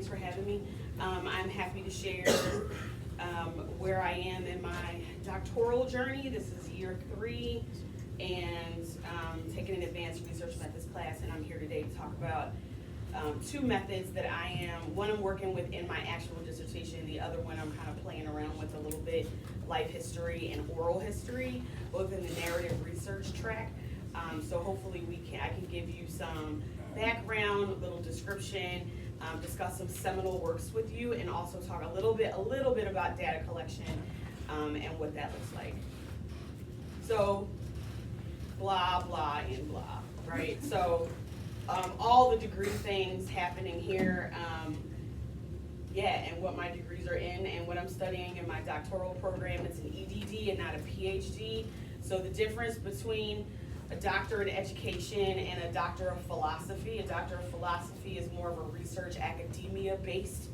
Thanks for having me. I'm happy to share where I am in my doctoral journey. This is year 3 and taking an advanced research methods class, and I'm here today to talk about 2 methods that one I'm working with in my actual dissertation, the other one I'm kind of playing around with a little bit, life history and oral history, both in the narrative research track. So hopefully I can give you some background, a little description, discuss some seminal works with you, and also talk a little bit about data collection and what that looks like. So, blah, blah, and blah, right? So, all the degree things happening here, and what my degrees are in and what I'm studying in my doctoral program. It's an EDD and not a PhD. So the difference between a doctor in education and a doctor of philosophy. A doctor of philosophy is more of a research academia-based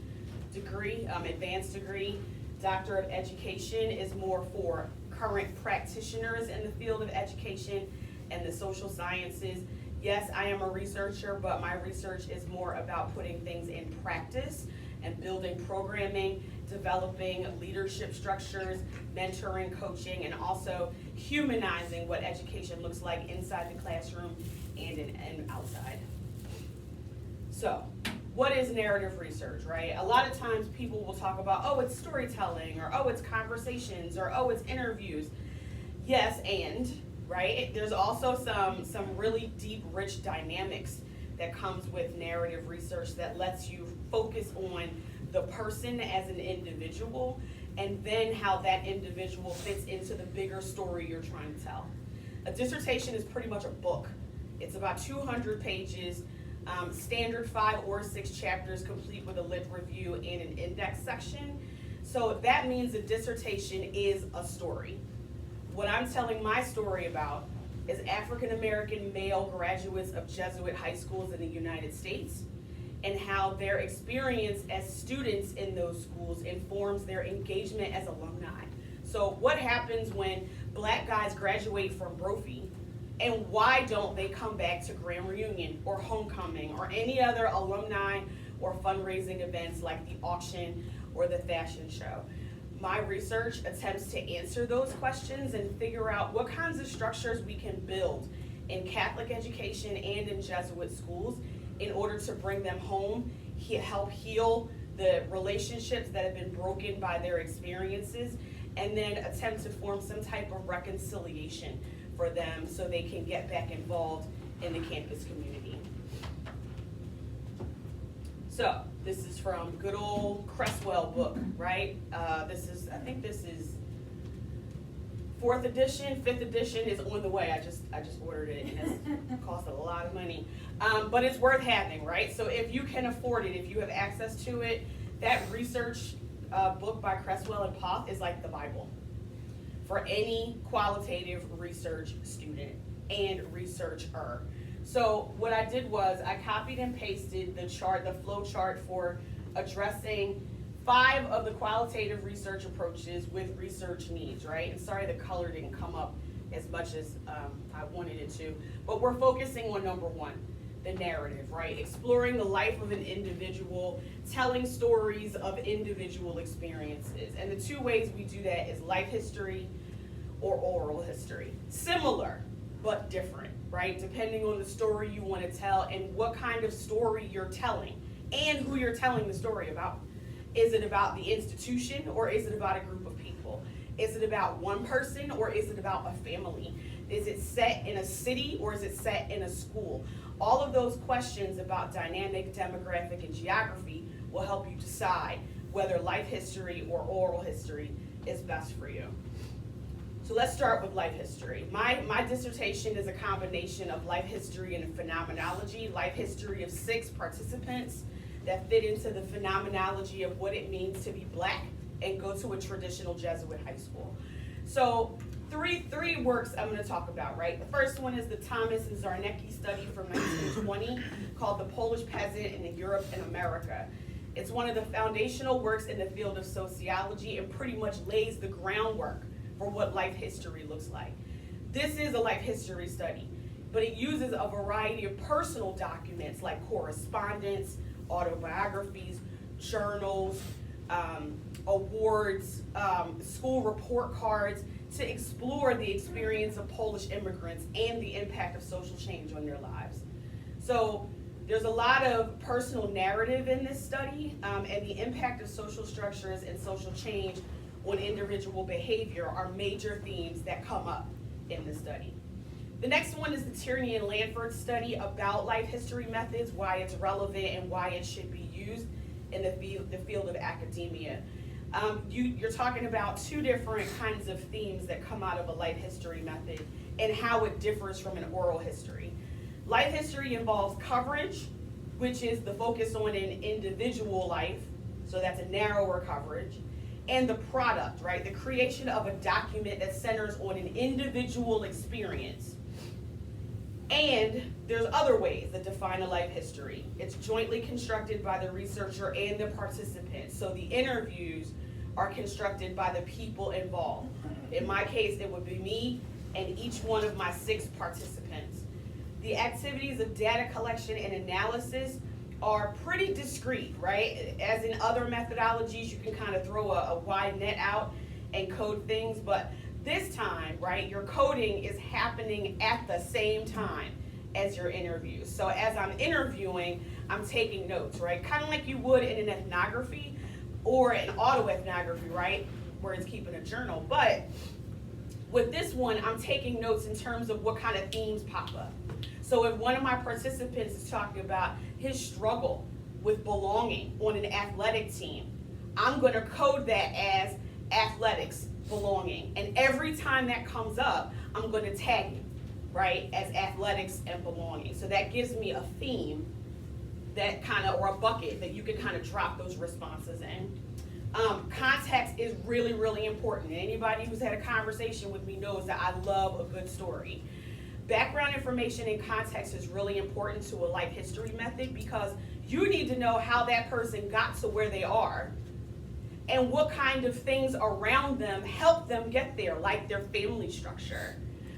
degree, advanced degree. Doctor of education is more for current practitioners in the field of education and the social sciences. Yes, I am a researcher, but my research is more about putting things in practice and building programming, developing leadership structures, mentoring, coaching, and also humanizing what education looks like inside the classroom and outside. So, what is narrative research, right? A lot of times people will talk about, oh, it's storytelling, or oh, it's conversations, or oh, it's interviews. Yes, right? There's also some really deep, rich dynamics that comes with narrative research that lets you focus on the person as an individual and then how that individual fits into the bigger story you're trying to tell. A dissertation is pretty much a book. It's about 200 pages, standard 5 or 6 chapters complete with a lit review and an index section. So that means a dissertation is a story. What I'm telling my story about is African American male graduates of Jesuit high schools in the United States and how their experience as students in those schools informs their engagement as alumni. So what happens when black guys graduate from Brophy, and why don't they come back to Grand Reunion or Homecoming or any other alumni or fundraising events like the auction or the fashion show? My research attempts to answer those questions and figure out what kinds of structures we can build in Catholic education and in Jesuit schools in order to bring them home, help heal the relationships that have been broken by their experiences, and then attempt to form some type of reconciliation for them so they can get back involved in the campus community. So, this is from good old Creswell book, right? I think this is 4th edition, 5th edition is on the way. I just ordered it, and it's cost a lot of money. But it's worth having, right? So if you can afford it, if you have access to it, that research book by Creswell and Poth is like the Bible for any qualitative research student and researcher. So what I did was I copied and pasted the flow chart for addressing 5 of the qualitative research approaches with research needs, right? And sorry the color didn't come up as much as I wanted it to, but we're focusing on number 1, the narrative, right? Exploring the life of an individual, telling stories of individual experiences. And the 2 ways we do that is life history or oral history. Similar, but different, right? Depending on the story you want to tell and what kind of story you're telling and who you're telling the story about. Is it about the institution or is it about a group of people? Is it about one person or is it about a family? Is it set in a city or is it set in a school? All of those questions about dynamic, demographic, and geography will help you decide whether life history or oral history is best for you. So let's start with life history. My dissertation is a combination of life history and phenomenology, life history of 6 participants that fit into the phenomenology of what it means to be black and go to a traditional Jesuit high school. So three works I'm going to talk about, right? The first one is the Thomas and Zarnecki study from 1920 called The Polish Peasant in Europe and America. It's one of the foundational works in the field of sociology and pretty much lays the groundwork for what life history looks like. This is a life history study, but it uses a variety of personal documents like correspondence, autobiographies, journals, awards, school report cards to explore the experience of Polish immigrants and the impact of social change on their lives. So there's a lot of personal narrative in this study, and the impact of social structures and social change on individual behavior are major themes that come up in the study. The next one is the Tierney and Lanford study about life history methods, why it's relevant and why it should be used in the field of academia. You're talking about two different kinds of themes that come out of a life history method and how it differs from an oral history. Life history involves coverage, which is the focus on an individual life, so that's a narrower coverage, and the product, right? The creation of a document that centers on an individual experience. And there's other ways that define a life history. It's jointly constructed by the researcher and the participants. So the interviews are constructed by the people involved. In my case, it would be me and each one of my 6 participants. The activities of data collection and analysis are pretty discrete, right? As in other methodologies, you can kind of throw a wide net out and code things, but this time, right, your coding is happening at the same time as your interview. So as I'm interviewing, I'm taking notes, right? Kind of like you would in an ethnography or an autoethnography, right? Where it's keeping a journal. But with this one, I'm taking notes in terms of what kind of themes pop up. So if one of my participants is talking about his struggle with belonging on an athletic team, I'm going to code that as athletics, belonging. And every time that comes up, I'm going to tag it, right, as athletics and belonging. So that gives me a theme that kind of, or a bucket that you can kind of drop those responses in. Context is really, really important. Anybody who's had a conversation with me knows that I love a good story. Background information and context is really important to a life history method because you need to know how that person got to where they are and what kind of things around them help them get there, like their family structure,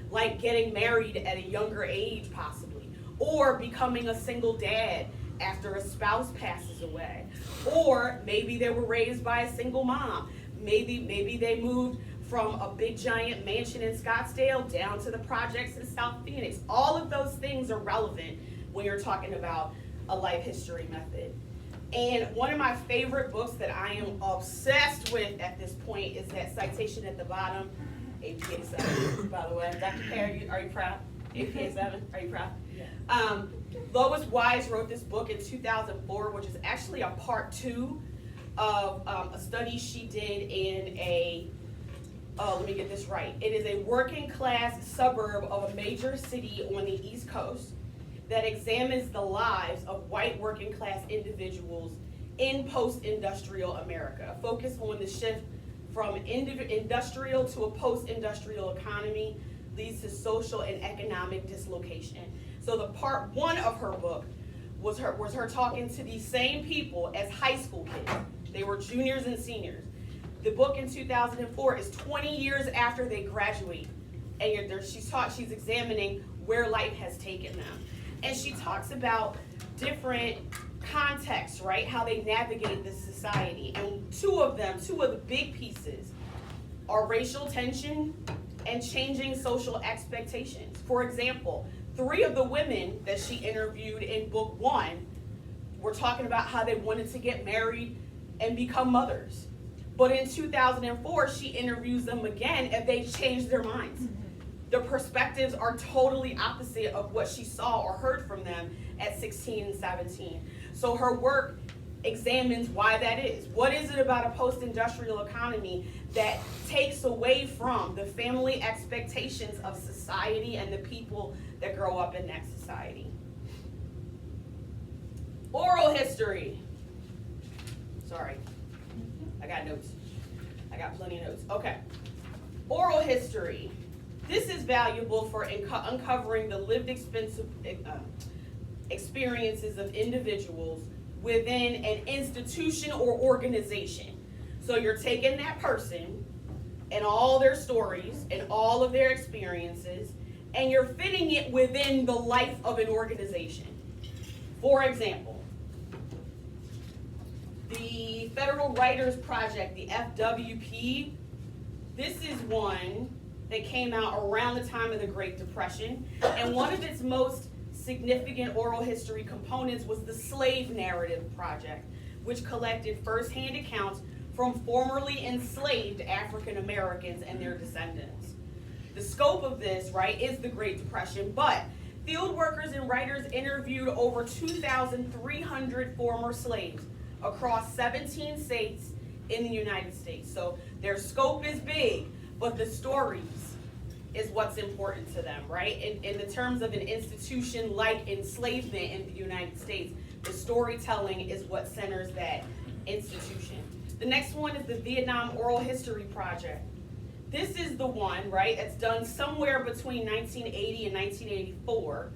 like getting married at a younger age possibly, or becoming a single dad after a spouse passes away, or maybe they were raised by a single mom. Maybe they moved from a big giant mansion in Scottsdale down to the projects in South Phoenix. All of those things are relevant when you're talking about a life history method. And one of my favorite books that I am obsessed with at this point is that citation at the bottom, APA 7, by the way. Dr. Kay, are you proud? APA 7, are you proud? Yeah. Lois Wise wrote this book in 2004, which is actually a part 2 of a study she did in a, let me get this right. It is a working class suburb of a major city on the East Coast that examines the lives of white working class individuals in post-industrial America. Focus on the shift from industrial to a post-industrial economy leads to social and economic dislocation. So the part 1 of her book was her talking to these same people as high school kids. They were juniors and seniors. The book in 2004 is 20 years after they graduate, and she's examining where life has taken them. And she talks about different contexts, right? How they navigate this society. And two of the big pieces are racial tension and changing social expectations. For example, 3 of the women that she interviewed in book 1 were talking about how they wanted to get married and become mothers. But in 2004, she interviews them again and they changed their minds. The perspectives are totally opposite of what she saw or heard from them at 16 and 17. So her work examines why that is. What is it about a post-industrial economy that takes away from the family expectations of society and the people that grow up in that society? Oral history. Sorry, I got notes. I got plenty of notes. Okay. Oral history. This is valuable for uncovering the lived experiences of individuals within an institution or organization. So you're taking that person and all their stories and all of their experiences, and you're fitting it within the life of an organization. For example, The Federal Writers Project, the FWP, this is one that came out around the time of the Great Depression, and one of its most significant oral history components was the Slave Narrative Project, which collected firsthand accounts from formerly enslaved African Americans and their descendants. The scope of this, right, is the Great Depression, but field workers and writers interviewed over 2,300 former slaves across 17 states in the United States. So their scope is big, but the stories is what's important to them, right? In the terms of an institution like enslavement in the United States, the storytelling is what centers that institution. The next one is the Vietnam Oral History Project. This is the one, right, that's done somewhere between 1980 and 1984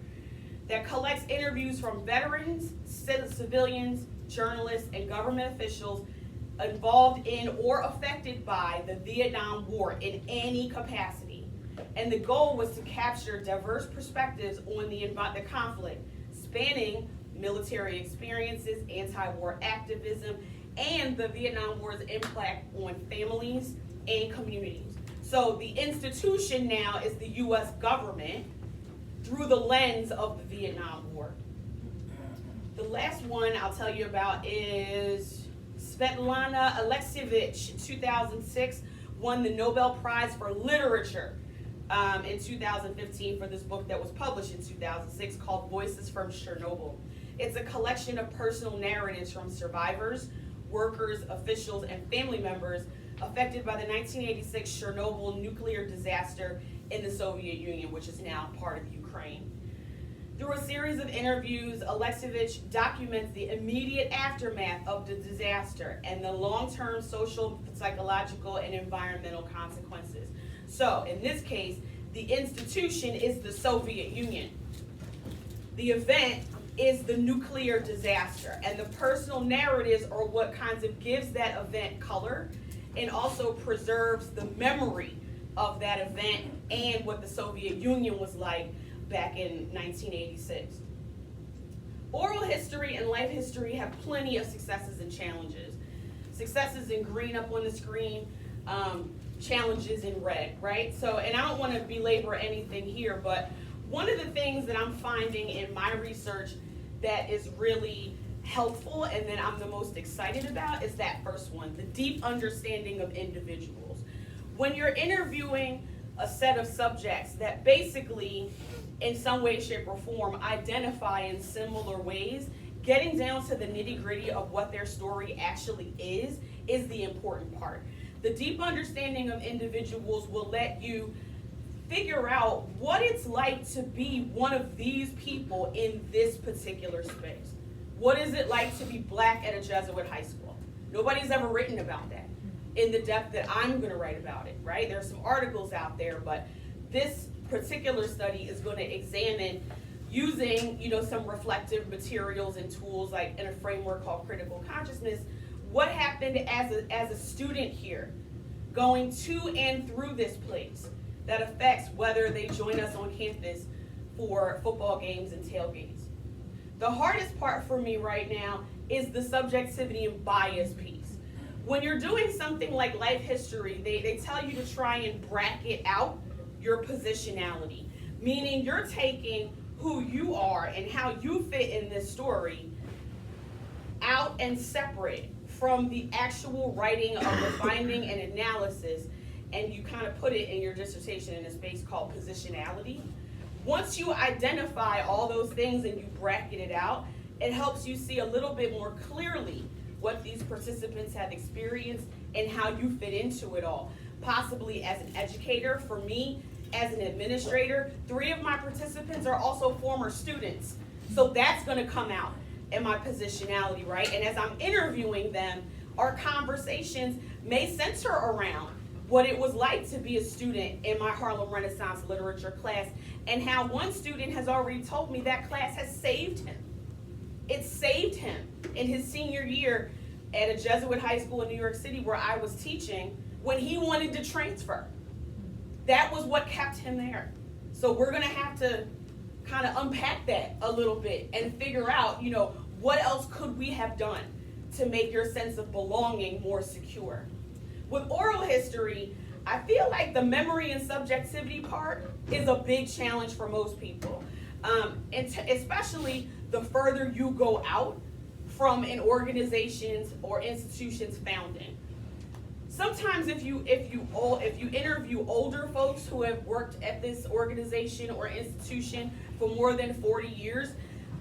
that collects interviews from veterans, civilians, journalists, and government officials involved in or affected by the Vietnam War in any capacity. And the goal was to capture diverse perspectives on the conflict, spanning military experiences, anti-war activism, and the Vietnam War's impact on families and communities. So the institution now is the U.S. government through the lens of the Vietnam War. The last one I'll tell you about is Svetlana Alexievich in 2006 won the Nobel Prize for Literature in 2015 for this book that was published in 2006 called Voices from Chernobyl. It's a collection of personal narratives from survivors, workers, officials, and family members affected by the 1986 Chernobyl nuclear disaster in the Soviet Union, which is now part of Ukraine. Through a series of interviews, Alexievich documents the immediate aftermath of the disaster and the long-term social, psychological, and environmental consequences. So, in this case, the institution is the Soviet Union. The event is the nuclear disaster, and the personal narratives are what kinds of gives that event color and also preserves the memory of that event and what the Soviet Union was like back in 1986. Oral history and life history have plenty of successes and challenges. Successes in green up on the screen, challenges in red, right? So, and I don't want to belabor anything here, but one of the things that I'm finding in my research that is really helpful and that I'm the most excited about is that first one, the deep understanding of individuals. When you're interviewing a set of subjects that basically, in some way, shape, or form, identify in similar ways, getting down to the nitty-gritty of what their story actually is the important part. The deep understanding of individuals will let you figure out what it's like to be one of these people in this particular space. What is it like to be black at a Jesuit high school? Nobody's ever written about that in the depth that I'm going to write about it, right? There are some articles out there, but this particular study is going to examine using, some reflective materials and tools like in a framework called critical consciousness, what happened as a student here going to and through this place that affects whether they join us on campus for football games and tailgates. The hardest part for me right now is the subjectivity and bias piece. When you're doing something like life history, they tell you to try and bracket out your positionality, meaning you're taking who you are and how you fit in this story out and separate from the actual writing of the finding and analysis, and you kind of put it in your dissertation in a space called positionality. Once you identify all those things and you bracket it out, it helps you see a little bit more clearly what these participants have experienced and how you fit into it all. Possibly as an educator, for me, as an administrator, 3 of my participants are also former students. So that's going to come out in my positionality, right? And as I'm interviewing them, our conversations may center around what it was like to be a student in my Harlem Renaissance literature class, and how one student has already told me that class has saved him. It saved him in his senior year at a Jesuit high school in New York City where I was teaching when he wanted to transfer. That was what kept him there. So we're gonna have to kind of unpack that a little bit and figure out, what else could we have done to make your sense of belonging more secure. With oral history, I feel like the memory and subjectivity part is a big challenge for most people, especially the further you go out from an organization's or institution's founding. Sometimes if you interview older folks who have worked at this organization or institution for more than 40 years,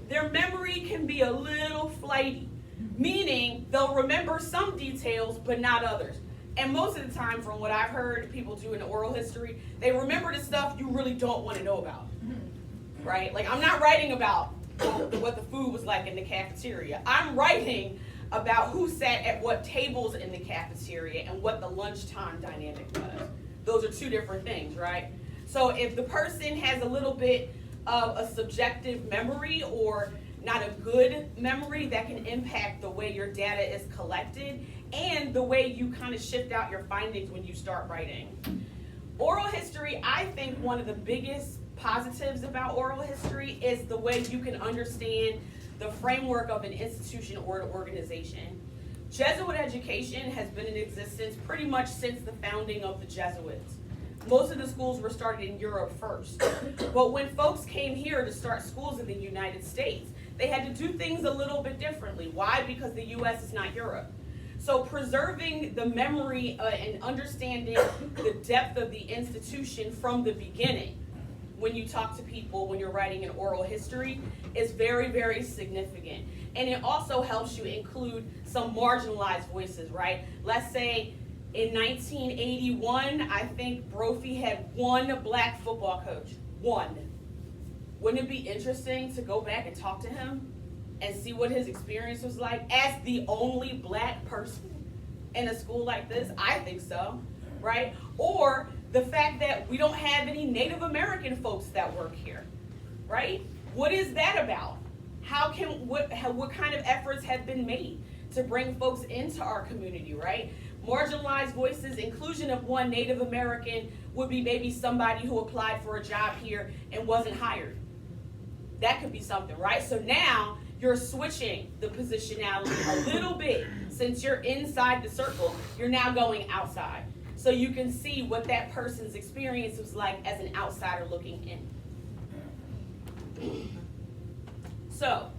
their memory can be a little flighty, meaning they'll remember some details but not others. And most of the time, from what I've heard people do in oral history, they remember the stuff you really don't want to know about, right? Like, I'm not writing about what the food was like in the cafeteria. I'm writing about who sat at what tables in the cafeteria and what the lunchtime dynamic was. Those are two different things, right? So if the person has a little bit of a subjective memory or not a good memory, that can impact the way your data is collected and the way you kind of shift out your findings when you start writing. Oral history, I think one of the biggest positives about oral history is the way you can understand the framework of an institution or an organization. Jesuit education has been in existence pretty much since the founding of the Jesuits. Most of the schools were started in Europe first. But when folks came here to start schools in the United States, they had to do things a little bit differently. Why? Because the US is not Europe. So preserving the memory and understanding the depth of the institution from the beginning when you talk to people, when you're writing an oral history, is very, very significant. And it also helps you include some marginalized voices, right? Let's say in 1981, I think Brophy had one black football coach, one. Wouldn't it be interesting to go back and talk to him and see what his experience was like as the only black person in a school like this? I think so, right? Or the fact that we don't have any Native American folks that work here, right? What is that about? What kind of efforts have been made to bring folks into our community, right? Marginalized voices, inclusion of one Native American would be maybe somebody who applied for a job here and wasn't hired. That could be something, right? So now you're switching the positionality a little bit. Since you're inside the circle, you're now going outside. So you can see what that person's experience was like as an outsider looking in. So,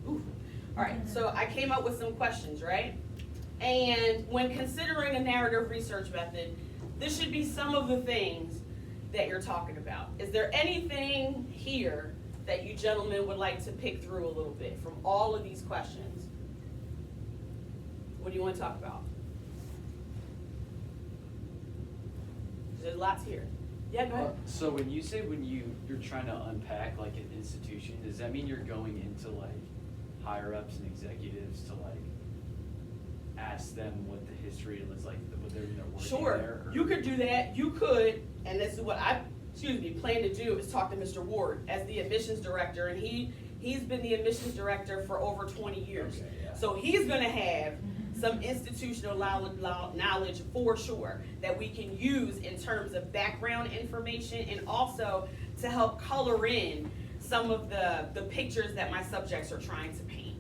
all right, so I came up with some questions, right? And when considering a narrative research method, this should be some of the things that you're talking about. Is there anything here that you gentlemen would like to pick through a little bit from all of these questions? What do you want to talk about? There's lots here. Yeah, go ahead. So when you say you're trying to unpack like an institution, does that mean you're going into like higher ups and executives to like ask them what the history was like, what they're working Sure, there? Or? You could do that. You could, and this is what I plan to do, is talk to Mr. Ward as the admissions director, and he's been the admissions director for over 20 years. Okay, yeah. So he's going to have some institutional knowledge for sure that we can use in terms of background information and also to help color in some of the pictures that my subjects are trying to paint.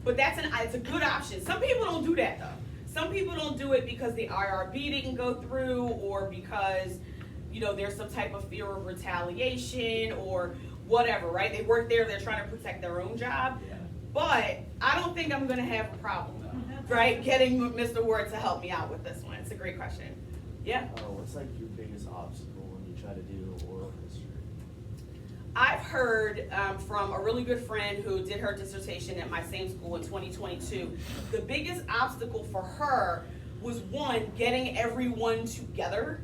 But it's a good option. Some people don't do that though. Some people don't do it because the IRB didn't go through, or because there's some type of fear of retaliation or whatever, right? They work there, they're trying to protect their own job. Yeah. But I don't think I'm gonna have a problem, right? Getting Mr. Ward to help me out with this one. It's a great question. Yeah? What's like your biggest obstacle when you try to do oral history? I've heard from a really good friend who did her dissertation at my same school in 2022. The biggest obstacle for her was, one, getting everyone together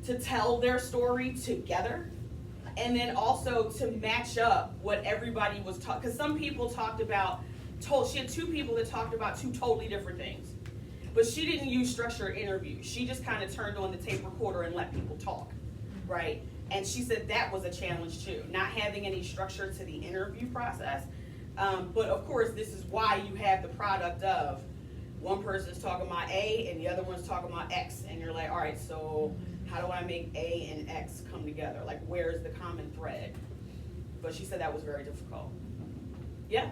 to tell their story together, and then also to match up what everybody was talking. Because some people she had two people that talked about two totally different things. But she didn't use structured interviews. She just kind of turned on the tape recorder and let people talk, right? And she said that was a challenge too, not having any structure to the interview process. But of course, this is why you have the product of one person's talking about A and the other one's talking about X. And you're like, all right, so how do I make A and X come together? Like, where's the common thread? But she said that was very difficult. Yeah?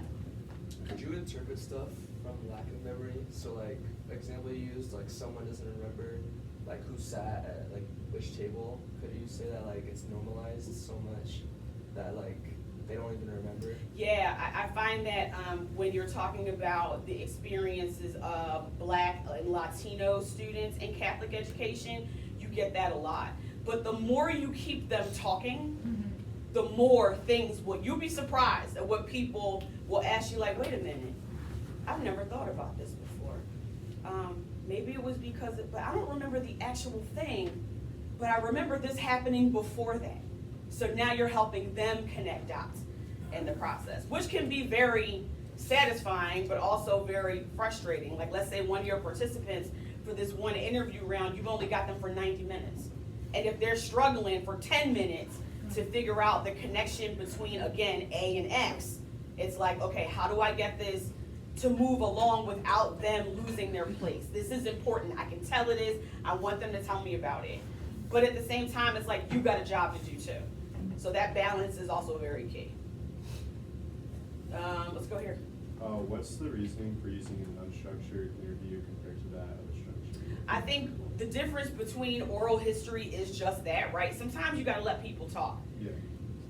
Could you interpret stuff from lack of memory. So like example you used, like someone doesn't remember like who sat at like which table. Could you say that like it's normalized so much that like they don't even remember? Yeah, I find that when you're talking about the experiences of Black and Latino students in Catholic education, you get that a lot. But the more you keep them talking, the more things you'll be surprised at what people will ask you, like, wait a minute, I've never thought about this before. Maybe it was because, but I don't remember the actual thing, but I remember this happening before that. So now you're helping them connect dots in the process, which can be very satisfying, but also very frustrating. Like, let's say one of your participants for this one interview round, you've only got them for 90 minutes. And if they're struggling for 10 minutes to figure out the connection between, again, A and X, it's like, okay, how do I get this to move along without them losing their place? This is important. I can tell it is. I want them to tell me about it. But at the same time, it's like, you got a job to do too. So that balance is also very key. Let's go here. What's the reasoning for using an unstructured interview compared to that of a structured? I think the difference between oral history is just that, right? Sometimes you gotta let people talk. Yeah.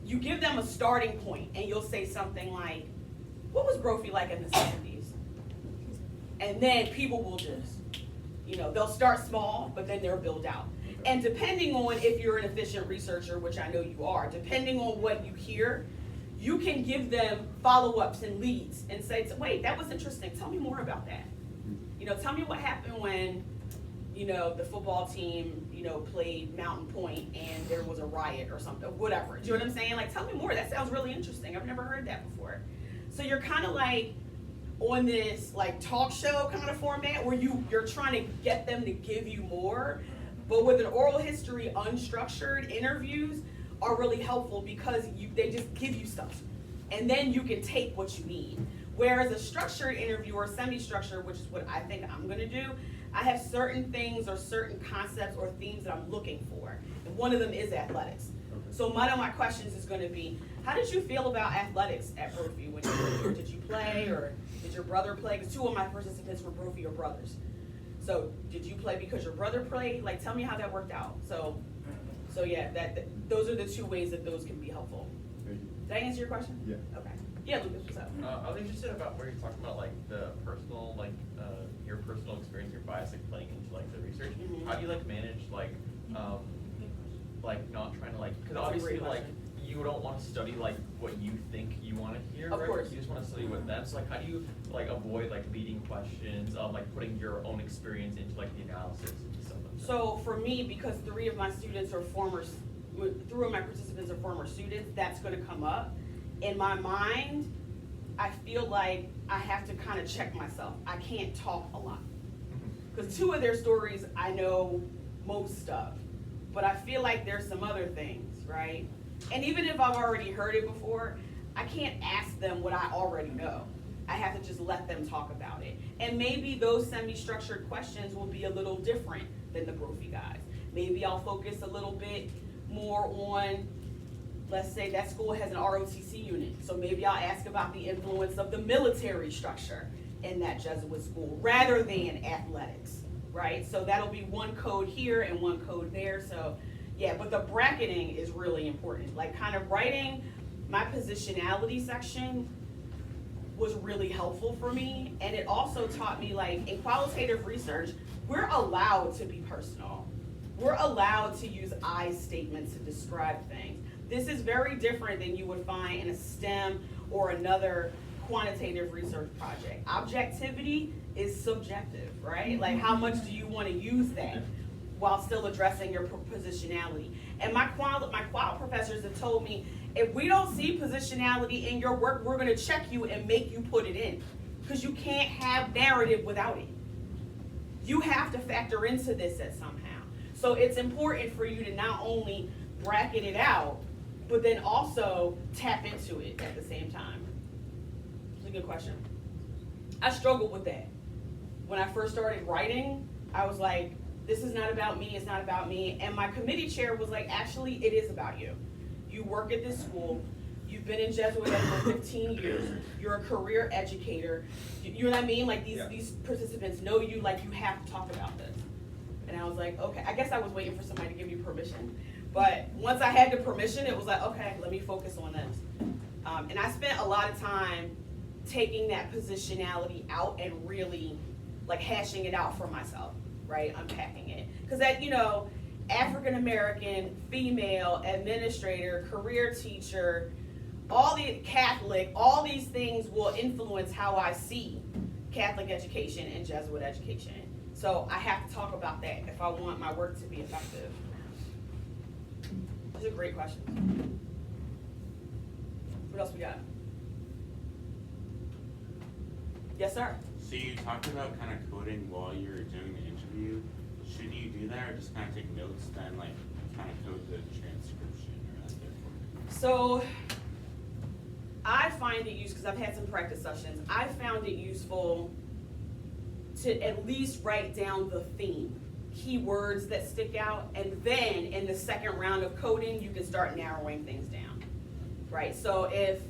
You give them a starting point and you'll say something like, what was Brophy like in the 70s? And then people will just, they'll start small, but then they'll build out. And depending on if you're an efficient researcher, which I know you are, depending on what you hear, you can give them follow-ups and leads and say, wait, that was interesting. Tell me more about that. Tell me what happened when, the football team, played Mountain Point and there was a riot or something, whatever. Do you know what I'm saying? Like, tell me more. That sounds really interesting. I've never heard that before. So you're kind of like on this like talk show kind of format where you're trying to get them to give you more. But with an oral history, unstructured interviews are really helpful because they just give you stuff. And then you can take what you need. Whereas a structured interview or semi-structured, which is what I think I'm gonna do, I have certain things or certain concepts or themes that I'm looking for. And one of them is athletics. So one of my questions is gonna be, how did you feel about athletics at Brophy when you were here? Did you play or did your brother play? Because 2 of my participants were Brophy or brothers. So did you play because your brother played? Like, tell me how that worked out. So yeah, those are the 2 ways that those can be helpful. Thank you. Did I answer your question? Yeah. Okay. Yeah, Lucas, what's up? I was interested about where you're talking about like the personal, your personal experience, your bias, like playing into like the research. Mhm. How do you like manage like not trying to like, because That's a obviously great like question. you don't want to study like what you think you want to hear, Of right? course. You just want to study with them. So like, how do you like avoid like leading questions, like putting your own experience into like the analysis and stuff like that? So for me, because 3 of my students are 3 of my participants are former students, that's gonna come up. In my mind, I feel like I have to kind of check myself. I can't talk a lot. Because 2 of their stories I know most of, but I feel like there's some other things, right? And even if I've already heard it before, I can't ask them what I already know. I have to just let them talk about it. And maybe those semi-structured questions will be a little different than the Brophy guys. Maybe I'll focus a little bit more on, let's say that school has an ROTC unit. So maybe I'll ask about the influence of the military structure in that Jesuit school rather than athletics, right? So that'll be one code here and one code there. So yeah, but the bracketing is really important. Like kind of writing my positionality section was really helpful for me. And it also taught me, like, in qualitative research, we're allowed to be personal. We're allowed to use I statements to describe things. This is very different than you would find in a STEM or another quantitative research project. Objectivity is subjective, right? Like, how much do you want to use that while still addressing your positionality? And my qual professors have told me, if we don't see positionality in your work, we're gonna check you and make you put it in. Because you can't have narrative without it. You have to factor into this somehow. So it's important for you to not only bracket it out, but then also tap into it at the same time. It's a good question. I struggled with that. When I first started writing, I was like, this is not about me, it's not about me. And my committee chair was like, actually, it is about you. You work at this school, you've been in Jesuit ed for 15 years, you're a career educator, you know what I mean? Like these participants know you, like you have to talk about this. And I was like, okay, I guess I was waiting for somebody to give me permission. But once I had the permission, it was like, okay, let me focus on this. And I spent a lot of time taking that positionality out and really like hashing it out for myself, right? Unpacking it. Because that, you know, African American, female, administrator, career teacher, all the Catholic, all these things will influence how I see Catholic education and Jesuit education. So I have to talk about that if I want my work to be effective. These are great questions. What else we got? Yes, sir. So you talked about kind of coding while you were doing the interview. Should you do that or just kind of take notes then, like kind of code the transcription or that therefore? So I find it useful, because I've had some practice sessions, I found it useful to at least write down the theme, keywords that stick out, and then in the second round of coding, you can start narrowing things down, right? So if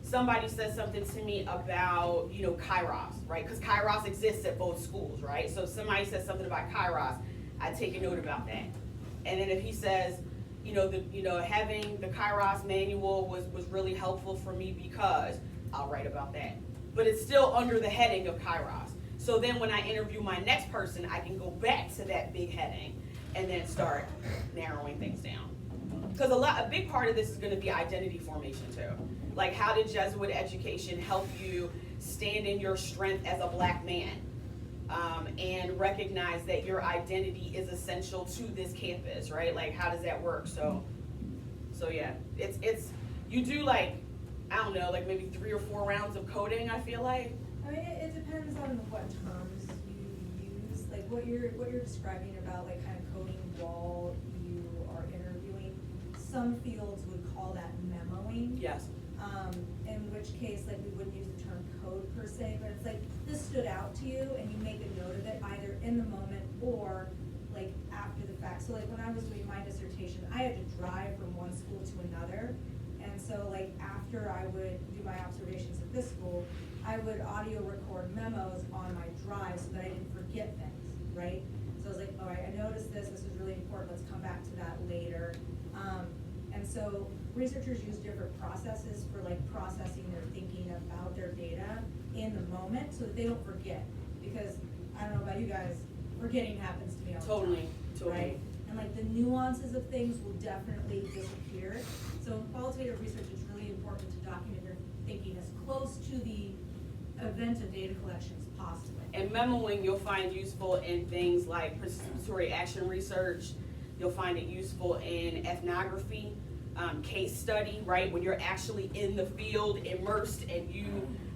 somebody says something to me about, you know, Kairos, right? Because Kairos exists at both schools, right? So if somebody says something about Kairos, I take a note about that. And then if he says, having the Kairos manual was really helpful for me because, I'll write about that. But it's still under the heading of Kairos. So then when I interview my next person, I can go back to that big heading and then start narrowing things down. Because a big part of this is gonna be identity formation too. Like, how did Jesuit education help you stand in your strength as a Black man? And recognize that your identity is essential to this campus, right? Like, how does that work? So yeah, it's you do like, I don't know, like maybe 3 or 4 rounds of coding, I feel like. I mean, it depends on what terms you use, like what you're describing about, like kind of coding while you are interviewing. Some fields would call that memoing. Yes. In which case, like, we wouldn't use the term code per se, but it's like, this stood out to you and you make a note of it either in the moment or like after the fact. So like when I was doing my dissertation, I had to drive from one school to another. And so like after I would do my observations at this school, I would audio record memos on my drive so that I didn't forget things, right? So I was like, all right, I noticed this is really important, let's come back to that later. And so researchers use different processes for like processing their thinking about their data in the moment so that they don't forget. Because I don't know about you guys, forgetting happens to me all the time. Totally. Right? And like the nuances of things will definitely disappear. So in qualitative research, it's really important to document your thinking as close to the event of data collection as possible. And memoing you'll find useful in things like participatory action research. You'll find it useful in ethnography, case study, right? When you're actually in the field, immersed, and you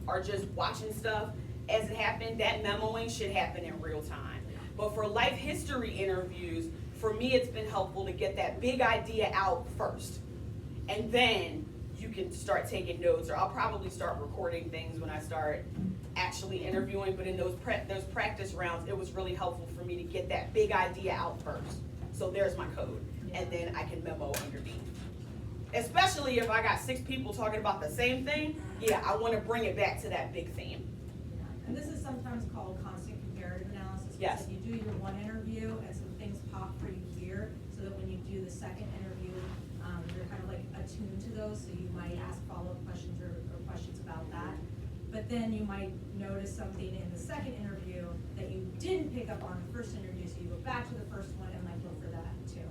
are just watching stuff as it happened, that memoing should happen in real time. But for life history interviews, for me, it's been helpful to get that big idea out first. And then you can start taking notes, or I'll probably start recording things when I start actually interviewing. But in those practice rounds, it was really helpful for me to get that big idea out first. So there's my code, and then I can memo underneath. Especially if I got 6 people talking about the same thing, yeah, I want to bring it back to that big theme. And this is sometimes called constant comparative analysis. Yes. Because you do your one interview and some things pop for you here, so that when you do the second interview, you're kind of like attuned to those, so you might ask follow-up questions or questions about that. But then you might notice something in the second interview that you didn't pick up on the first interview, so you go back to the first one and like look for that too.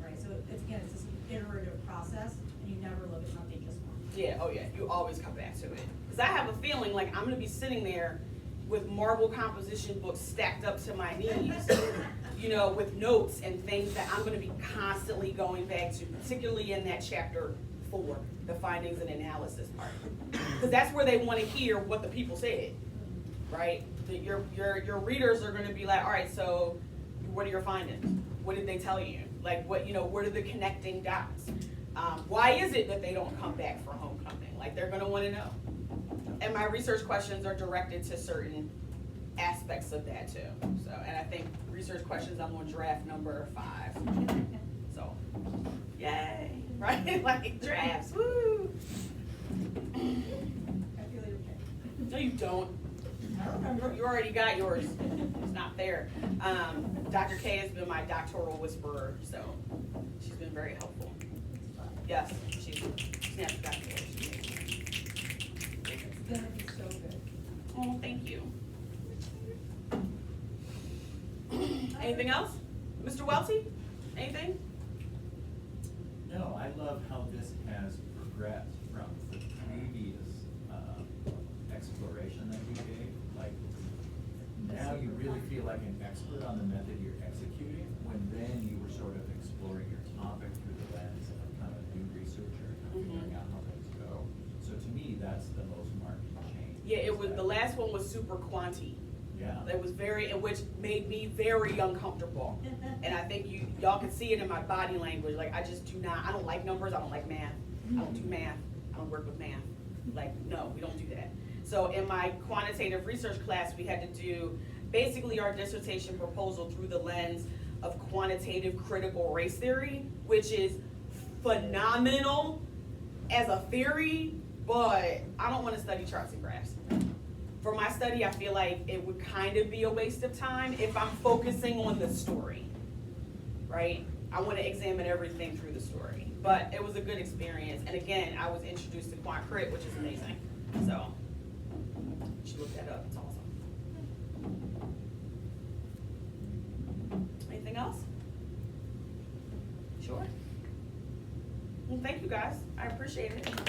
Right, so it's this iterative process, and you never look at something just once. Yeah, oh yeah, you always come back to it. Because I have a feeling like I'm going to be sitting there with marble composition books stacked up to my knees, with notes and things that I'm going to be constantly going back to, particularly in that chapter 4, the findings and analysis part. Because that's where they want to hear what the people said, right? Your readers are going to be like, all right, so what are your findings? What did they tell you? Like, what are the connecting dots? Why is it that they don't come back for homecoming? Like, they're going to want to know. And my research questions are directed to certain aspects of that too. So, and I think research questions, I'm on draft number 5. So, yay. right? Like drafts, woo. I feel your pain. No, you don't. I remember. You already got yours. It's not fair. Dr. K has been my doctoral whisperer, so she's been very helpful. Yes, she's snapped back. It's gonna be so good. Oh, thank you. Anything else? Mr. Welty? Anything? No, I love how this has progressed from the previous exploration that you gave. Like, now you really feel like an expert on the method you're executing, when then you were sort of exploring your topic through the lens of kind of a new researcher, kind of figuring out how things go. So to me, that's the most marked change. Yeah, it was, the last one was super quanty. Yeah. It was very, and which made me very uncomfortable. And I think y'all can see it in my body language. Like, I just do not, I don't like numbers, I don't like math. I don't do math, I don't work with math. Like, no, we don't do that. So in my quantitative research class, we had to do basically our dissertation proposal through the lens of quantitative critical race theory, which is phenomenal as a theory, but I don't want to study charts and graphs. For my study, I feel like it would kind of be a waste of time if I'm focusing on the story, right? I want to examine everything through the story, but it was a good experience. And again, I was introduced to Quant Crit, which is amazing. So, you should look that up, it's awesome. Anything else? Sure. Well, thank you guys, I appreciate it.